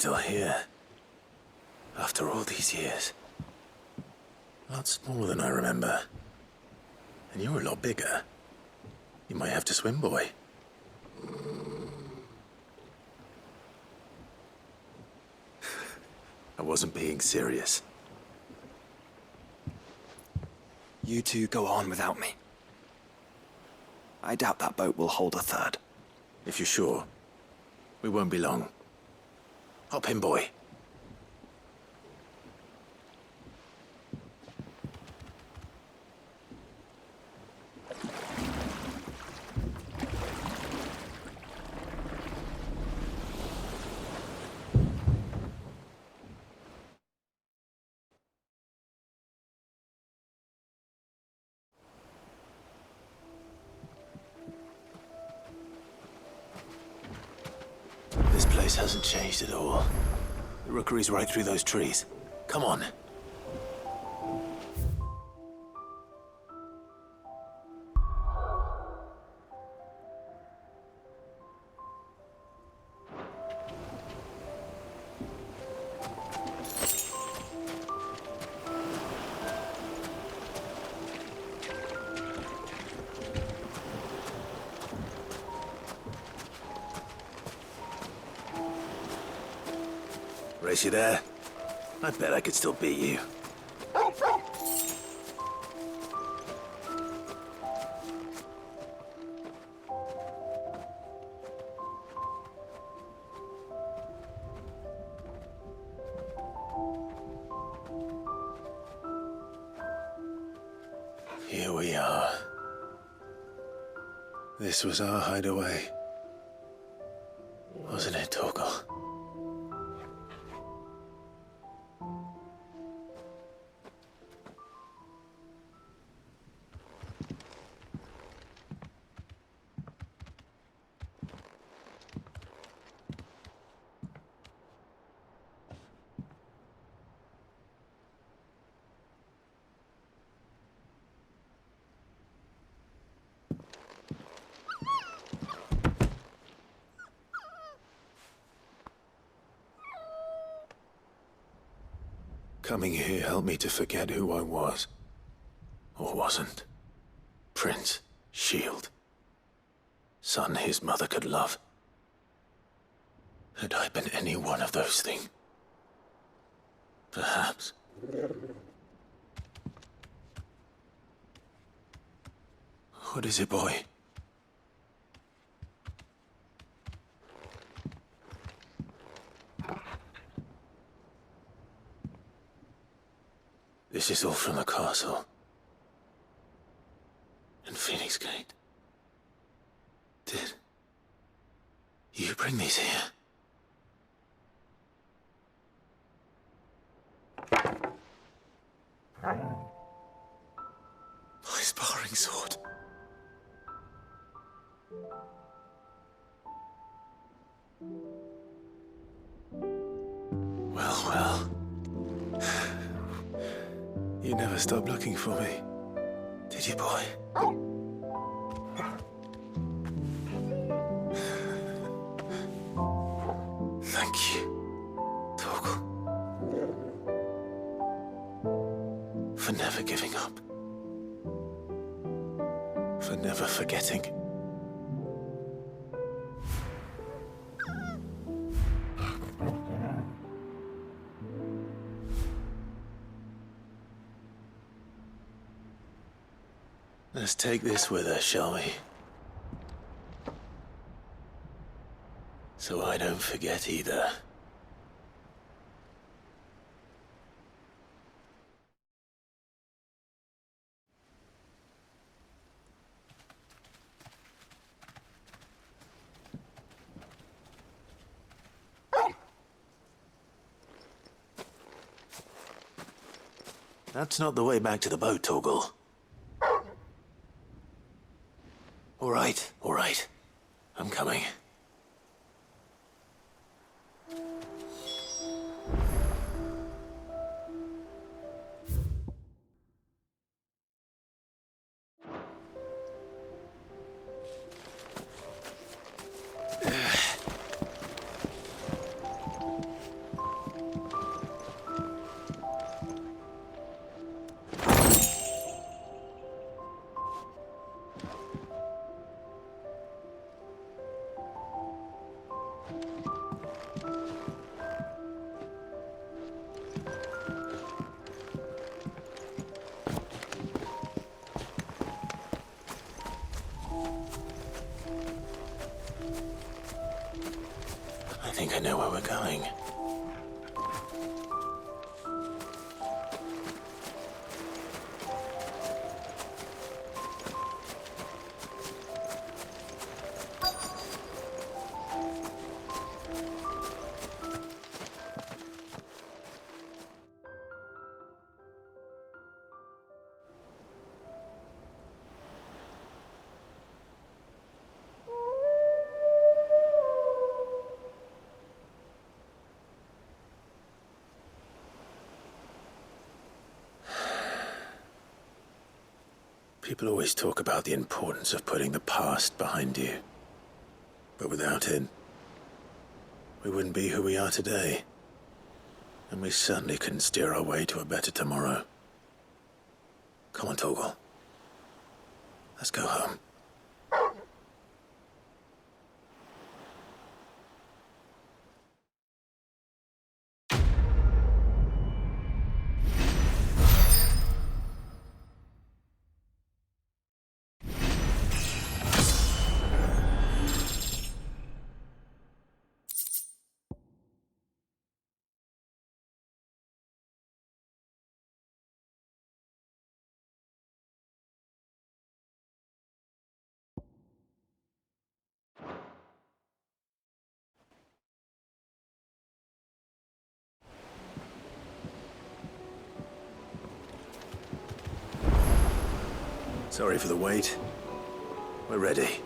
still here. After all these years. Lots more than I remember. And you're a lot bigger. You might have to swim, boy. I wasn't being serious. You two go on without me. I doubt that boat will hold a third. If you're sure, we won't be long. Hop in, boy. This place hasn't changed at all. The rookery's right through those trees. Come on. Race you there? I bet I could still beat you. Here we are. This was our hideaway. Wasn't it, Torgal? Coming here helped me to forget who I was. Or wasn't. Prince, shield. Son his mother could love. Had I been any one of those things? Perhaps. What is it, boy? This is all from the castle. And Phoenix Gate. Did you bring these here? My sparring sword. Well. You never stopped looking for me, did you, boy? Thank you, Torgal. For never giving up. For never forgetting. Let's take this with us, shall we? So I don't forget either. That's not the way back to the boat, Torgal. All right. I'm coming. think I know where we're going. People always talk about the importance of putting the past behind you. But without it, we wouldn't be who we are today. And we certainly couldn't steer our way to a better tomorrow. Come on, Torgal. Let's go home. Sorry for the wait. We're ready.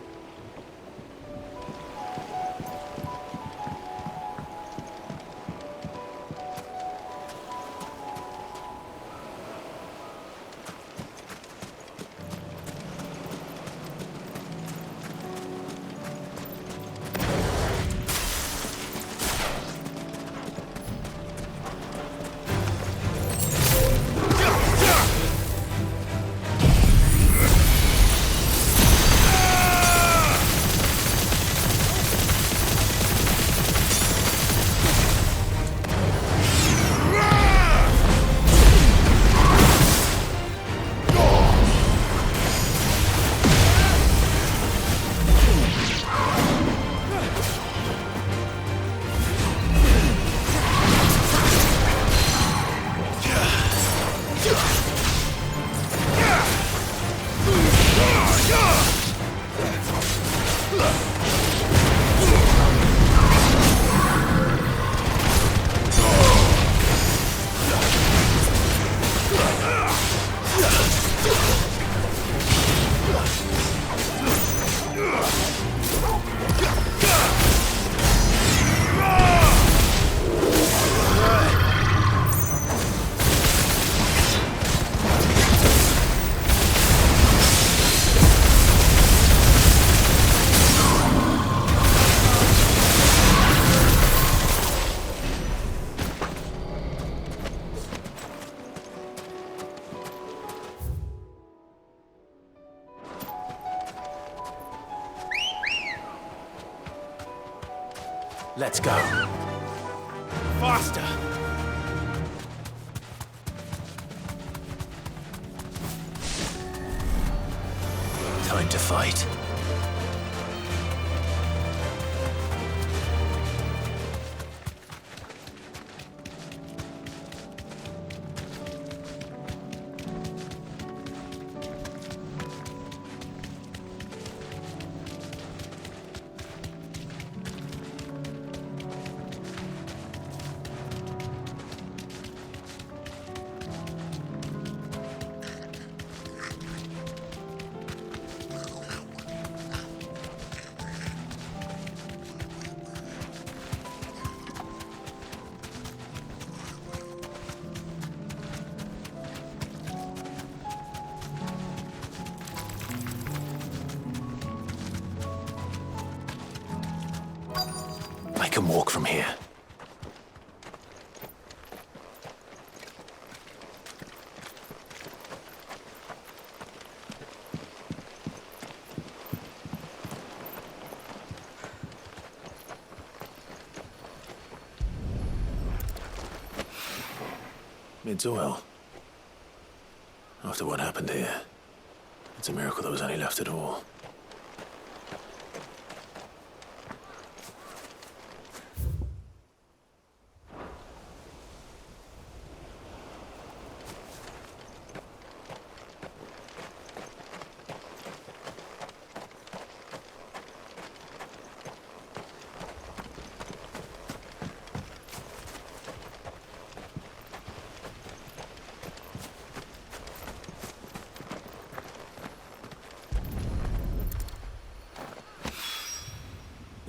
Let's go. Faster! Time to fight. I can walk from here. It's oil. After what happened here, it's a miracle there was any left at all.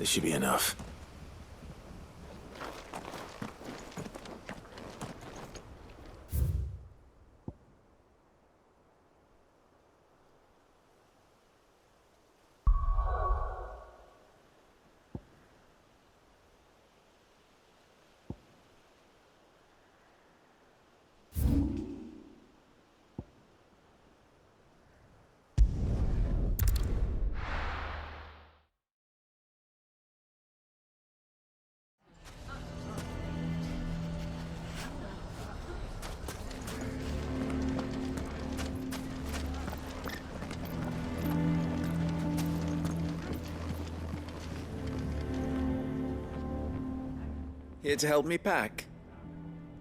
This should be enough. Here to help me pack?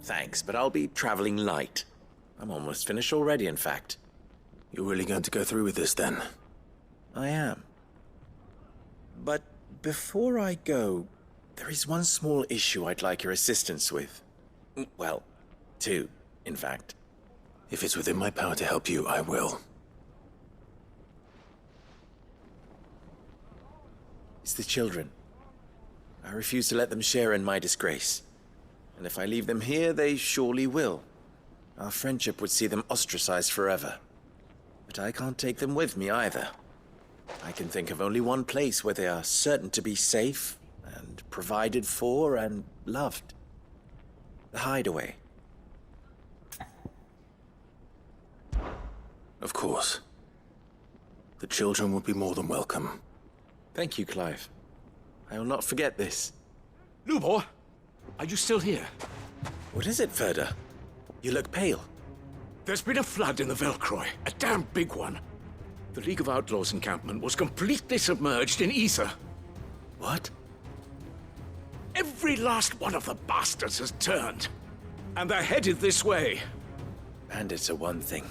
Thanks, but I'll be traveling light. I'm almost finished already, in fact. You're really going to go through with this, then? I am. But before I go, there is one small issue I'd like your assistance with. Well, two, in fact. If it's within my power to help you, I will. It's the children. I refuse to let them share in my disgrace. And if I leave them here, they surely will. Our friendship would see them ostracized forever. But I can't take them with me either. I can think of only one place where they are certain to be safe and provided for and loved. The Hideaway. Of course. The children would be more than welcome. Thank you, Clive. I will not forget this. Lubor, are you still here? What is it, Ferda? You look pale. There's been a flood in the Velcroy, a damn big one. The League of Outlaws encampment was completely submerged in ether. What? Every last one of the bastards has turned, and they're headed this way. Bandits are one thing,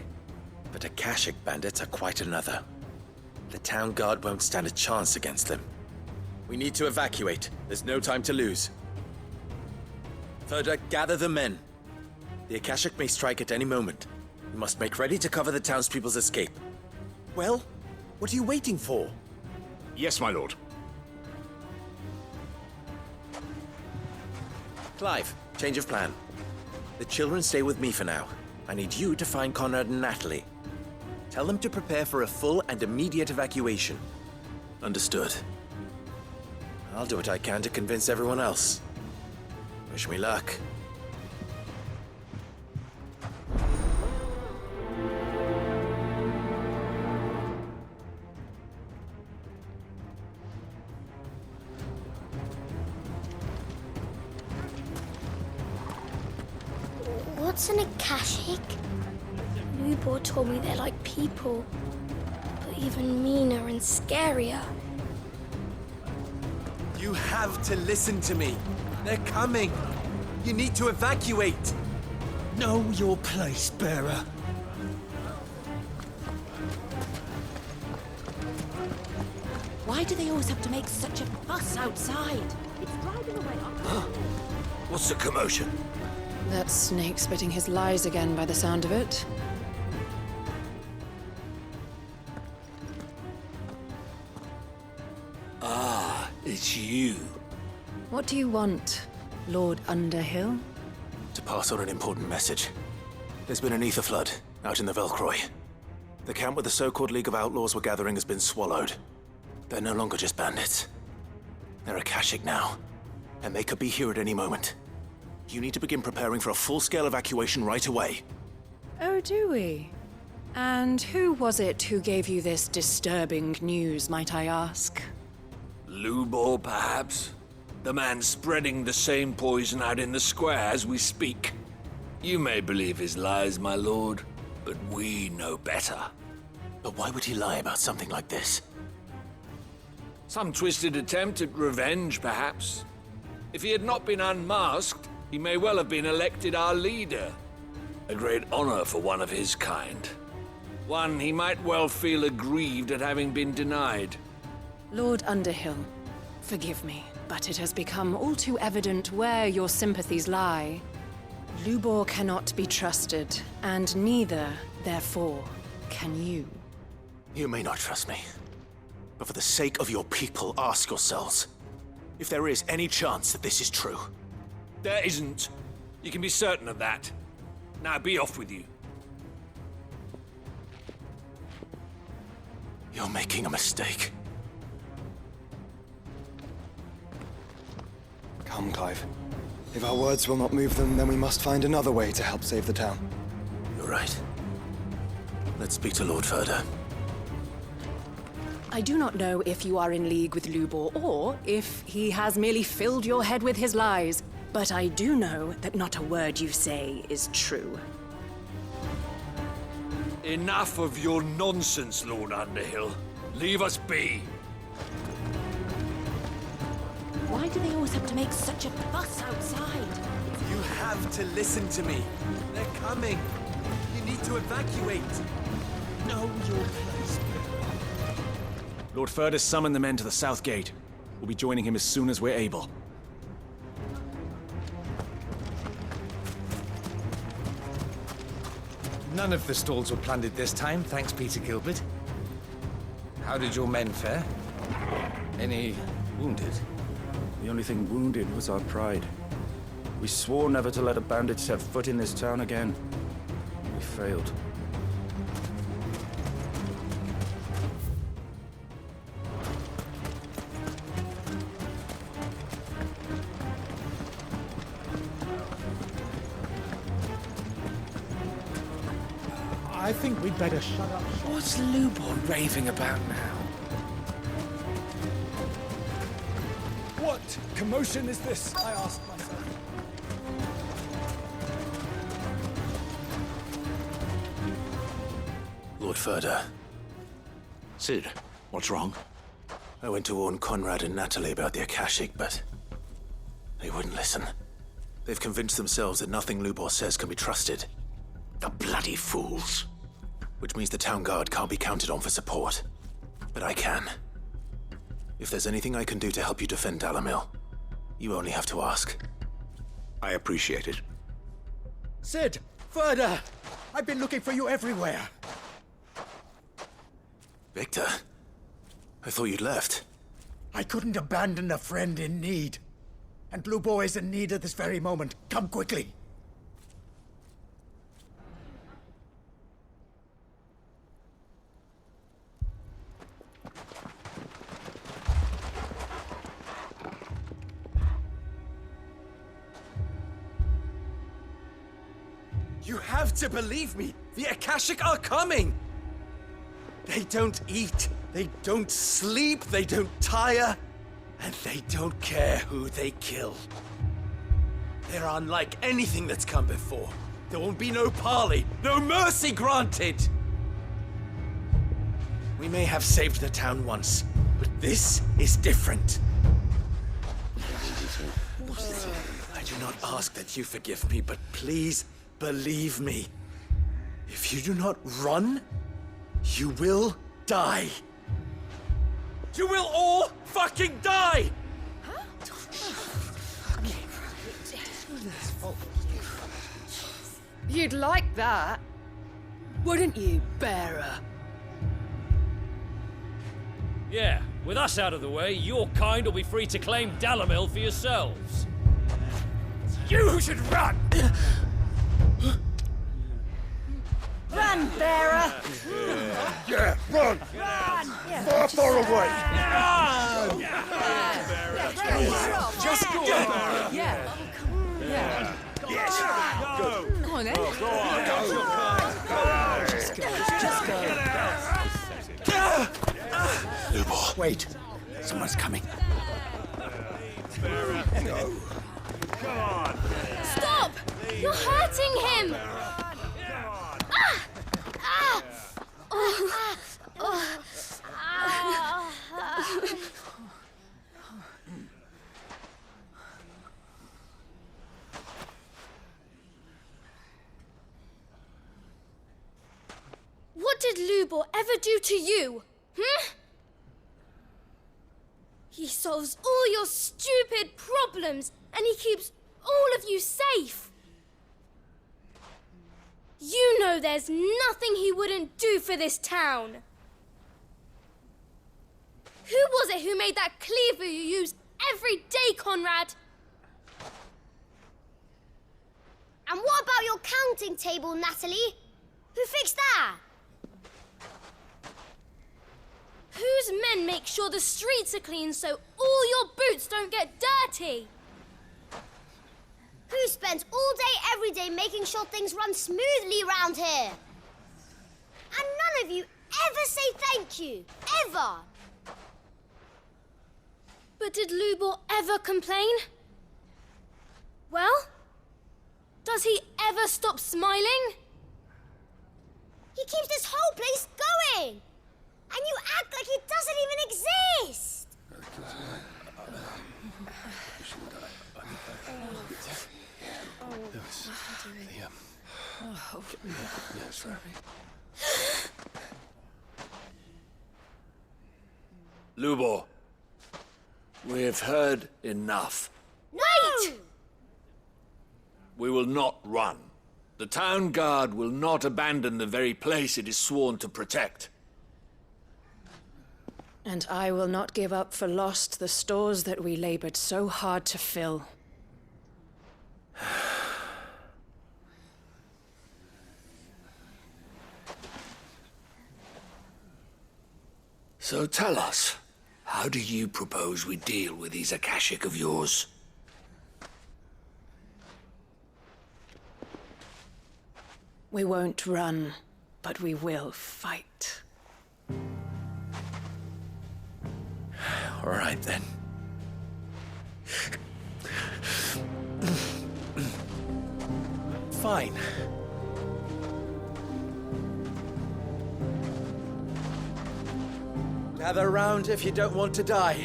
but Akashic bandits are quite another. The town guard won't stand a chance against them. We need to evacuate. There's no time to lose. Ferda, gather the men. The Akashic may strike at any moment. We must make ready to cover the townspeople's escape. Well, what are you waiting for? Yes, my lord. Clive, change of plan. The children stay with me for now. I need you to find Conrad and Natalie. Tell them to prepare for a full and immediate evacuation. Understood. I'll do what I can to convince everyone else. Wish me luck. What's an Akashic? Lubor told me they're like people, but even meaner and scarier. You have to listen to me. They're coming. You need to evacuate. Know your place, bearer. Why do they always have to make such a fuss outside? It's driving away our... What's the commotion? That snake spitting his lies again by the sound of it. Ah, it's you. What do you want, Lord Underhill? To pass on an important message. There's been an ether flood out in the Velcroy. The camp where the so-called League of Outlaws were gathering has been swallowed. They're no longer just bandits. They're Akashic now, and they could be here at any moment. You need to begin preparing for a full-scale evacuation right away. Oh, do we? And who was it who gave you this disturbing news, might I ask? Lubor, perhaps? The man spreading the same poison out in the square as we speak. You may believe his lies, my lord, but we know better. But why would he lie about something like this? Some twisted attempt at revenge, perhaps. If he had not been unmasked, he may well have been elected our leader. A great honor for one of his kind. One he might well feel aggrieved at having been denied. Lord Underhill, forgive me, but it has become all too evident where your sympathies lie. Lubor cannot be trusted, and neither, therefore, can you. You may not trust me, but for the sake of your people, ask yourselves, If there is any chance that this is true. There isn't. You can be certain of that. Now be off with you. You're making a mistake. Come, Clive. If our words will not move them, then we must find another way to help save the town. You're right. Let's speak to Lord Ferda. I do not know if you are in league with Lubor or if he has merely filled your head with his lies, but I do know that not a word you say is true. Enough of your nonsense, Lord Underhill. Leave us be. Why do they always have to make such a fuss outside? You have to listen to me. They're coming. You need to evacuate. Know your place. Lord Ferda summoned the men to the south gate. We'll be joining him as soon as we're able. None of the stalls were plundered this time, thanks, Peter Gilbert. How did your men fare? Any wounded? The only thing wounded was our pride. We swore never to let a bandit set foot in this town again. We failed. I think we'd better shut up. What's Lubor raving about now? What commotion is this? I asked myself. Lord Ferda, Sid, what's wrong? I went to warn Conrad and Natalie about the Akashic, but they wouldn't listen. They've convinced themselves that nothing Lubor says can be trusted. The bloody fools. Which means the town guard can't be counted on for support. But I can. If there's anything I can do to help you defend Dalamil, you only have to ask. I appreciate it. Sid! Ferda! I've been looking for you everywhere. Victor? I thought you'd left. I couldn't abandon a friend in need. And Lubor is in need at this very moment. Come quickly. You have to believe me. The Akashic are coming. They don't eat, they don't sleep, they don't tire, and they don't care who they kill. They're unlike anything that's come before. There won't be no parley, no mercy granted. We may have saved the town once, but this is different. I do not ask that you forgive me, but please believe me. If you do not run, you will die. You will all fucking die! You'd like that, wouldn't you, bearer? Yeah, with us out of the way, your kind will be free to claim Dalamil for yourselves. You should run! Run, bearer! Yeah, run! Run! Far away! Run! Just go. Yeah. Yeah. Yes! Go on, then. Just go. Lubor. Wait. Someone's coming. Stop! You're hurting him! What did Lubor ever do to you? He solves all your stupid problems, and he keeps all of you safe. You know there's nothing he wouldn't do for this town. Who was it who made that cleaver you use every day, Conrad! And what about your counting table, Natalie? Who fixed that? Whose men make sure the streets are clean so all your boots don't get dirty? Who spends all day, every day making sure things run smoothly round here? And none of you ever say thank you, ever. But did Lubor ever complain? Well, does he ever stop smiling? He keeps this whole place going. And you act like it doesn't even exist. Lubor, we have heard enough. Wait! We will not run. The town guard will not abandon the very place it is sworn to protect. And I will not give up for lost the stores that we labored so hard to fill. So tell us, how do you propose we deal with these Akashic of yours? We won't run, but we will fight. All right, then. Fine. Gather round if you don't want to die.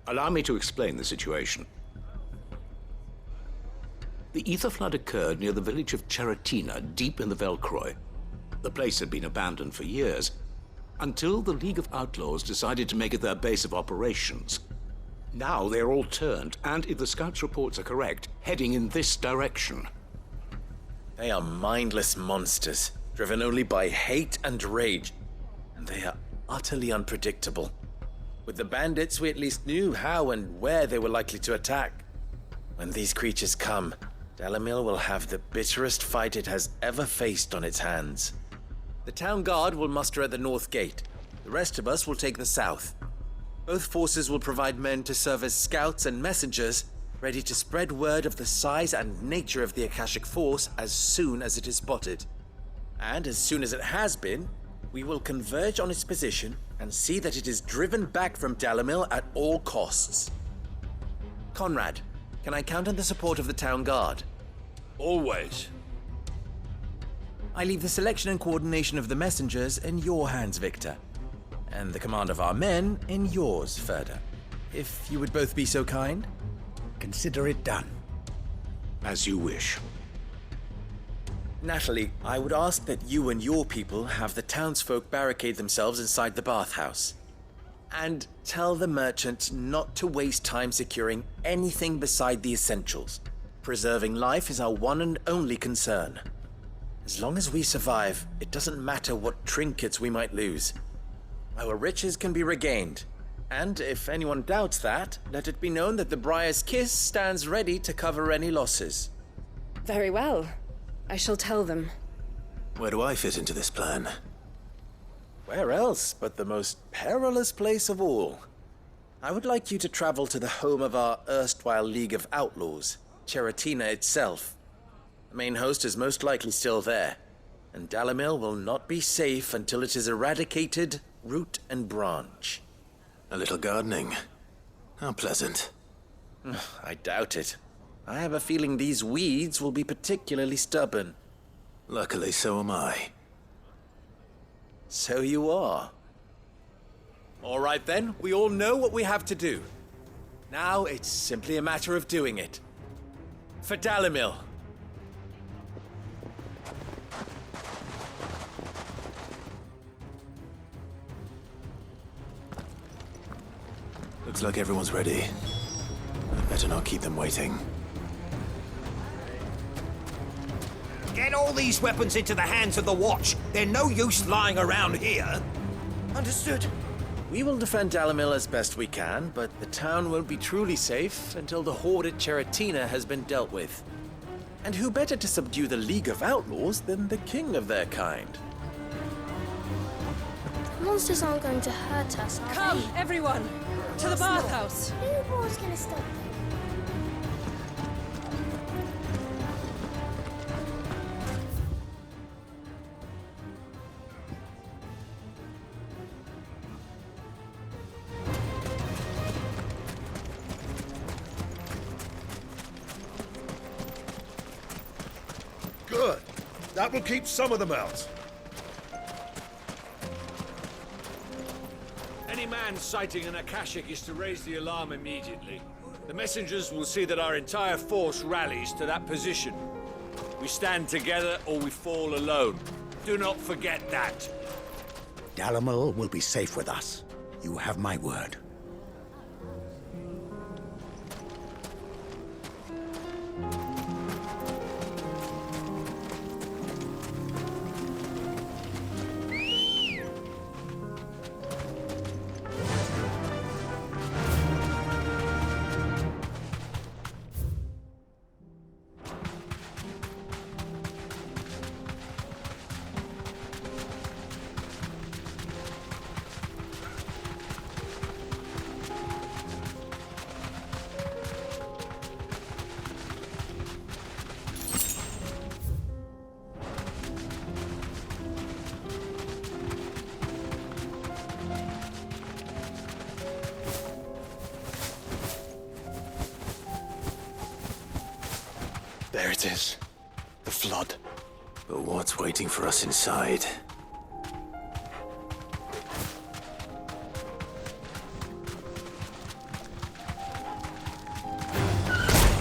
Allow me to explain the situation. The ether flood occurred near the village of Cheratina, deep in the Velcroy. The place had been abandoned for years, until the League of Outlaws decided to make it their base of operations. Now they're all turned, and if the scouts' reports are correct, heading in this direction. They are mindless monsters, driven only by hate and rage, and they are utterly unpredictable. With the bandits, we at least knew how and where they were likely to attack. When these creatures come, Dalamil will have the bitterest fight it has ever faced on its hands. The town guard will muster at the north gate. The rest of us will take the south. Both forces will provide men to serve as scouts and messengers, ready to spread word of the size and nature of the Akashic force as soon as it is spotted. And as soon as it has been, we will converge on its position and see that it is driven back from Dalamil at all costs. Conrad, can I count on the support of the town guard? Always. I leave the selection and coordination of the messengers in your hands, Victor. And the command of our men in yours, Ferda. If you would both be so kind. Consider it done. As you wish. Natalie, I would ask that you and your people have the townsfolk barricade themselves inside the bathhouse. And tell the merchant not to waste time securing anything beside the essentials. Preserving life is our one and only concern. As long as we survive, it doesn't matter what trinkets we might lose. Our riches can be regained. And if anyone doubts that, let it be known that the Briar's Kiss stands ready to cover any losses. Very well. I shall tell them. Where do I fit into this plan? Where else but the most perilous place of all? I would like you to travel to the home of our erstwhile League of Outlaws, Cheratina itself. The main host is most likely still there, and Dalamil will not be safe until it is eradicated, root and branch. A little gardening. How pleasant. I doubt it. I have a feeling these weeds will be particularly stubborn. Luckily, so am I. So you are. All right then, we all know what we have to do. Now it's simply a matter of doing it. For Dalamil. Looks like everyone's ready. Better not keep them waiting. Get all these weapons into the hands of the Watch. They're no use lying around here. Understood. We will defend Dalamil as best we can, but the town won't be truly safe until the horde at Cheratina has been dealt with. And who better to subdue the League of Outlaws than the king of their kind? Monsters aren't going to hurt us, are Come, they? everyone! To the bathhouse! Lubor's gonna stop them. Good. That will keep some of them out. Any man sighting an Akashic is to raise the alarm immediately. The messengers will see that our entire force rallies to that position. We stand together or we fall alone. Do not forget that. Dalamil will be safe with us. You have my word. There it is. The flood. But what's waiting for us inside?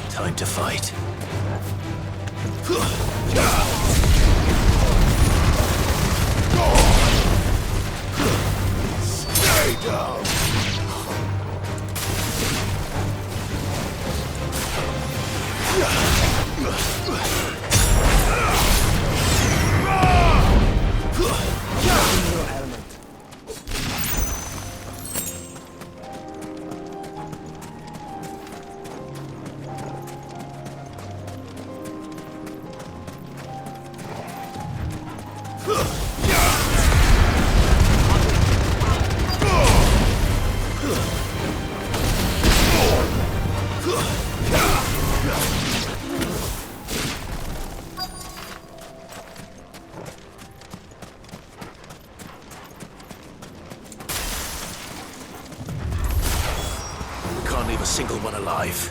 Time to fight. Stay down! Can't leave a single one alive.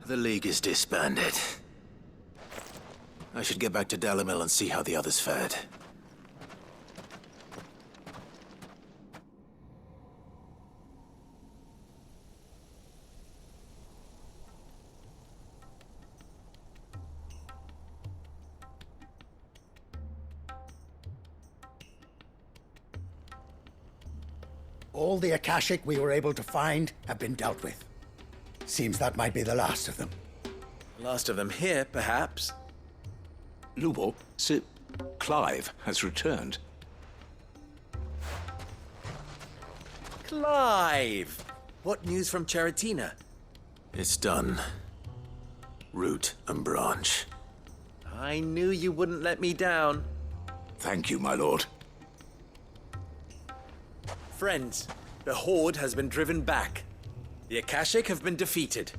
The League is disbanded. I should get back to Dalimil and see how the others fared. All the Akashic we were able to find have been dealt with. Seems that might be the last of them. Last of them here, perhaps. Lubor, Sir Clive has returned. Clive! What news from Charatina? It's done. Root and branch. I knew you wouldn't let me down. Thank you, my lord. Friends, the Horde has been driven back. The Akashic have been defeated.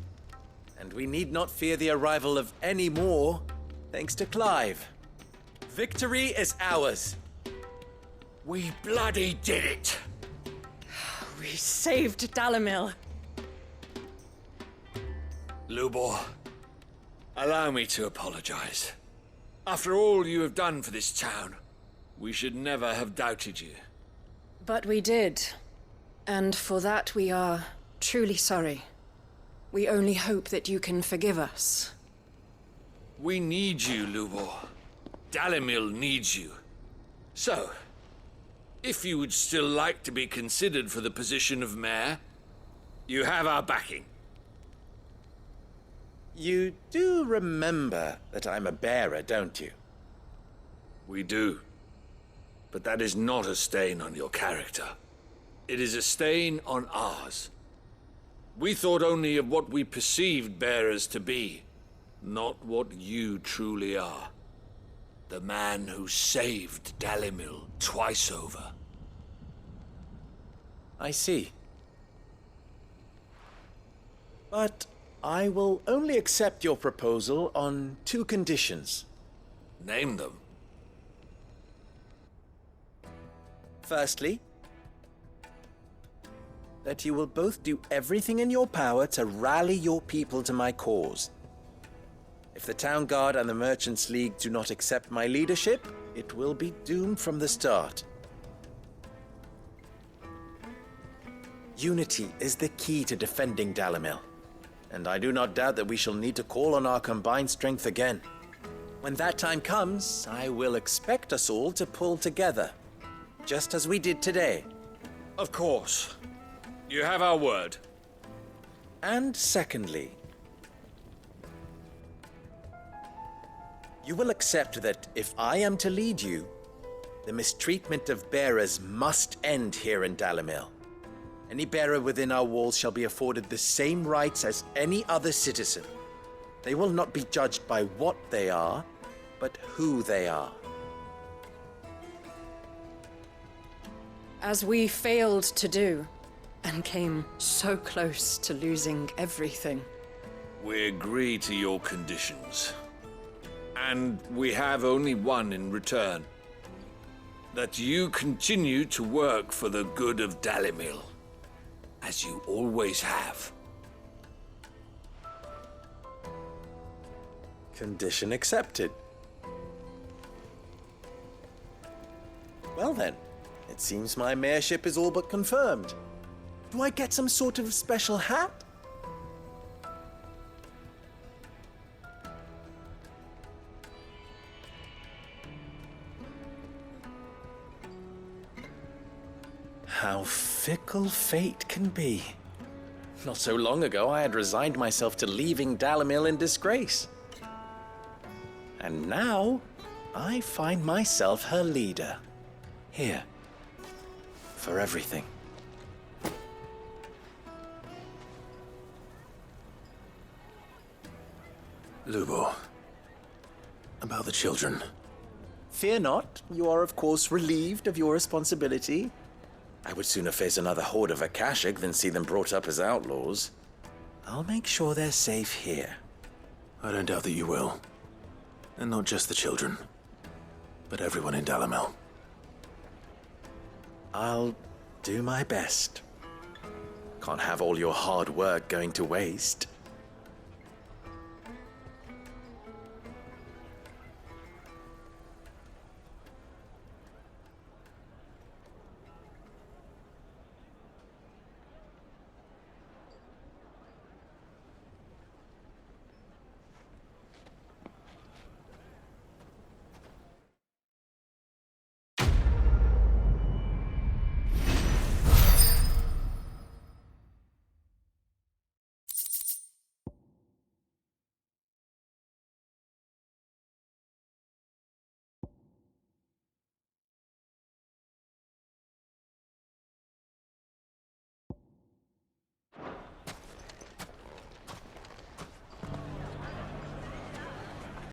And we need not fear the arrival of any more, thanks to Clive. Victory is ours. We bloody did it! We saved Dalimil. Lubor, allow me to apologize. After all you have done for this town, we should never have doubted you. But we did. And for that we are truly sorry. We only hope that you can forgive us. We need you, Lubor. Dalimil needs you. So, if you would still like to be considered for the position of mayor, you have our backing. You do remember that I'm a bearer, don't you? We do. But that is not a stain on your character. It is a stain on ours. We thought only of what we perceived bearers to be, not what you truly are. The man who saved Dalimil twice over. I see. But I will only accept your proposal on 2 conditions. Name them. Firstly, that you will both do everything in your power to rally your people to my cause. If the Town Guard and the Merchants League do not accept my leadership, it will be doomed from the start. Unity is the key to defending Dalimil, and I do not doubt that we shall need to call on our combined strength again. When that time comes, I will expect us all to pull together, just as we did today. Of course. You have our word. And secondly, you will accept that if I am to lead you, the mistreatment of bearers must end here in Dalimil. Any bearer within our walls shall be afforded the same rights as any other citizen. They will not be judged by what they are, but who they are. As we failed to do, and came so close to losing everything. We agree to your conditions. And we have only one in return. That you continue to work for the good of Dalimil, as you always have. Condition accepted. Well then, it seems my mayorship is all but confirmed. Do I get some sort of special hat? How fickle fate can be. Not so long ago, I had resigned myself to leaving Dalimil in disgrace. And now, I find myself her leader. Here. For everything. Lubor. About the children. Fear not. You are, of course, relieved of your responsibility. I would sooner face another horde of Akashic than see them brought up as outlaws. I'll make sure they're safe here. I don't doubt that you will. And not just the children, but everyone in Dalimil. I'll do my best. Can't have all your hard work going to waste.